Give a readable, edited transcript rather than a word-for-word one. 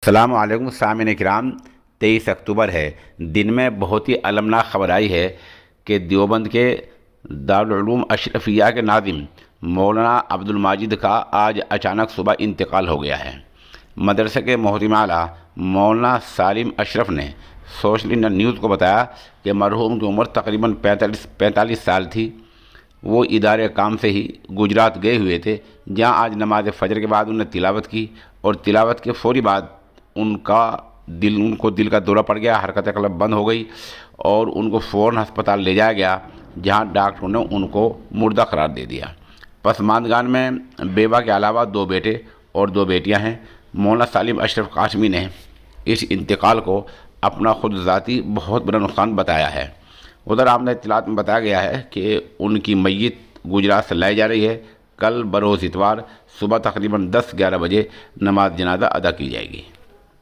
السلام علیکم سامعین کرام، 23 اکتوبر ہے۔ دن میں بہت ہی المناک خبر آئی ہے کہ دیوبند کے دارالعلوم اشرفیہ کے ناظم مولانا عبدالماجد کا آج اچانک صبح انتقال ہو گیا ہے۔ مدرسے کے محترم اعلیٰ مولانا سالم اشرف نے سوشل انڈیا نیوز کو بتایا کہ مرحوم کی عمر تقریباً 45 سال تھی۔ وہ ادارے کام سے ہی گجرات گئے ہوئے تھے، جہاں آج نماز فجر کے بعد انہوں نے تلاوت کی اور تلاوت کے فوری بعد ان کو دل کا دورہ پڑ گیا، حرکت قلب بند ہو گئی اور ان کو فوراً ہسپتال لے جایا گیا، جہاں ڈاکٹروں نے ان کو مردہ قرار دے دیا۔ پسماندگان میں بیوہ کے علاوہ 2 بیٹے اور 2 بیٹیاں ہیں۔ مولانا سالم اشرف قاسمی نے اس انتقال کو اپنا خود ذاتی بہت بڑا نقصان بتایا ہے۔ ادھر آمدہ اطلاعات میں بتایا گیا ہے کہ ان کی میت گجرات سے لائی جا رہی ہے۔ کل بروز اتوار صبح تقریباً 10-11 بجے نماز جنازہ ادا کی جائے گی۔